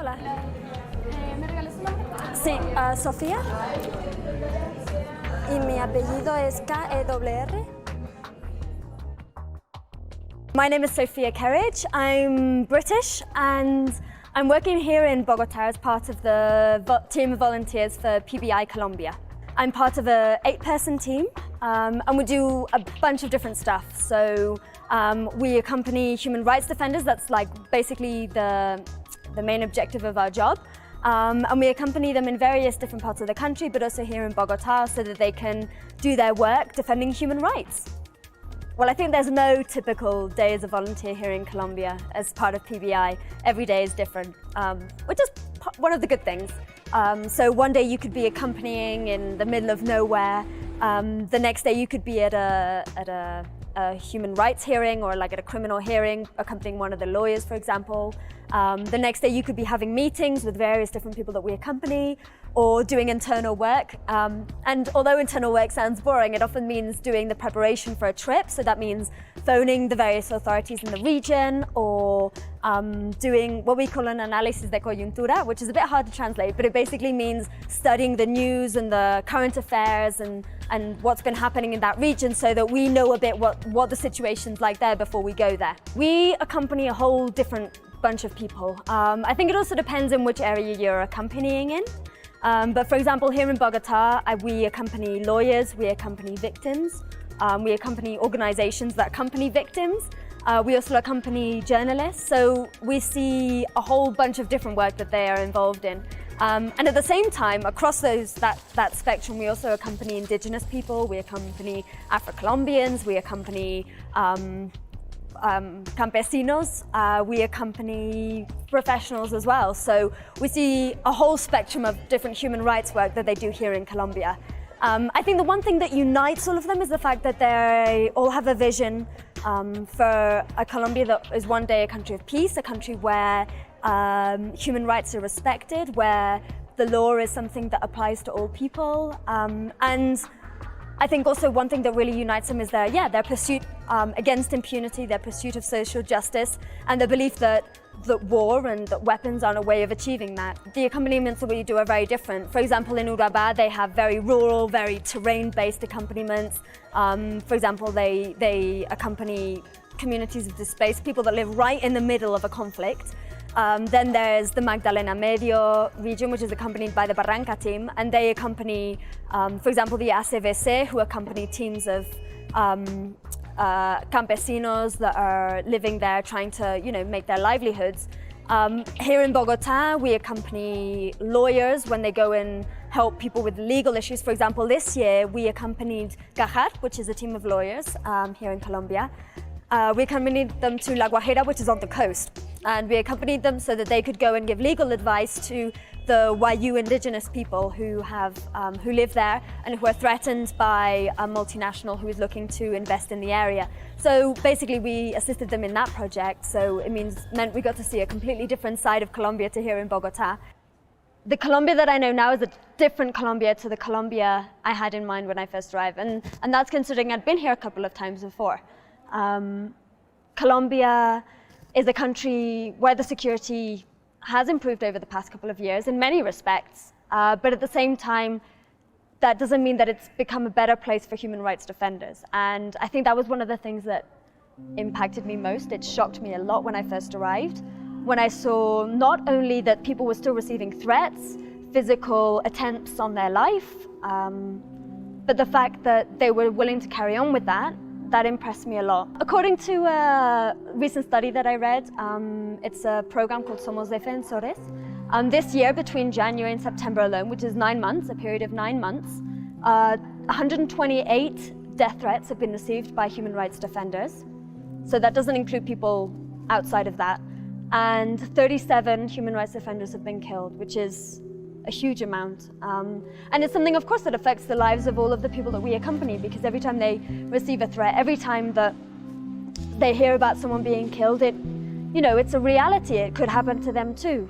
Hola. ¿Me regalas un nombre? Sí, Sophia. Y mi apellido es K-E-R-R. My name is Sophia Kerridge. I'm British and I'm working here in Bogotá as part of the team of volunteers for PBI Colombia. I'm part of an 8-person team and we do a bunch of different stuff. So we accompany human rights defenders. That's like basically the main objective of our job. And we accompany them in various different parts of the country, but also here in Bogotá so that they can do their work defending human rights. Well, I think there's no typical day as a volunteer here in Colombia as part of PBI. Every day is different, which is one of the good things. So one day you could be accompanying in the middle of nowhere. The next day you could be at a human rights hearing or like at a criminal hearing, accompanying one of the lawyers, for example. The next day you could be having meetings with various different people that we accompany or doing internal work. And although internal work sounds boring, it often means doing the preparation for a trip. So that means phoning the various authorities in the region or doing what we call an análisis de coyuntura, which is a bit hard to translate, but it basically means studying the news and the current affairs and what's been happening in that region so that we know a bit what the situation's like there before we go there. We accompany a whole different bunch of people. I think it also depends on which area you're accompanying in. But for example, here in Bogotá, we accompany lawyers, we accompany victims, we accompany organizations that accompany victims. We also accompany journalists, so we see a whole bunch of different work that they are involved in. And at the same time, across that spectrum, we also accompany indigenous people, we accompany Afro-Colombians, we accompany campesinos, we accompany professionals as well. So we see a whole spectrum of different human rights work that they do here in Colombia. I think the one thing that unites all of them is the fact that they all have a vision for a Colombia that is one day a country of peace, a country where human rights are respected, where the law is something that applies to all people. And I think also one thing that really unites them is their pursuit against impunity, their pursuit of social justice, and the belief that war and that weapons aren't a way of achieving that. The accompaniments that we do are very different. For example, in Urabá, they have very rural, very terrain-based accompaniments. For example, they accompany communities of displaced people that live right in the middle of a conflict. Then there's the Magdalena Medio region, which is accompanied by the Barranca team, and they accompany, for example, the ACVC, who accompany teams of campesinos that are living there trying to, make their livelihoods. Here in Bogotá, we accompany lawyers when they go and help people with legal issues. For example, this year we accompanied Cajar, which is a team of lawyers here in Colombia. We accompanied them to La Guajira, which is on the coast. And we accompanied them so that they could go and give legal advice to the Wayuu indigenous people who live there and who are threatened by a multinational who is looking to invest in the area. So basically we assisted them in that project. So it meant we got to see a completely different side of Colombia to here in Bogotá. The Colombia that I know now is a different Colombia to the Colombia I had in mind when I first arrived. And that's considering I'd been here a couple of times before. Colombia is a country where the security has improved over the past couple of years in many respects, but at the same time, that doesn't mean that it's become a better place for human rights defenders. And I think that was one of the things that impacted me most. It shocked me a lot when I first arrived, when I saw not only that people were still receiving threats, physical attempts on their life, but the fact that they were willing to carry on with that impressed me a lot. According to a recent study that I read, it's a program called Somos Defensores. This year, between January and September alone, which is 9 months, a period of 9 months, 128 death threats have been received by human rights defenders. So that doesn't include people outside of that. And 37 human rights defenders have been killed, which is a huge amount. And it's something, of course, that affects the lives of all of the people that we accompany, because every time they receive a threat, every time that they hear about someone being killed, it's a reality. It could happen to them too.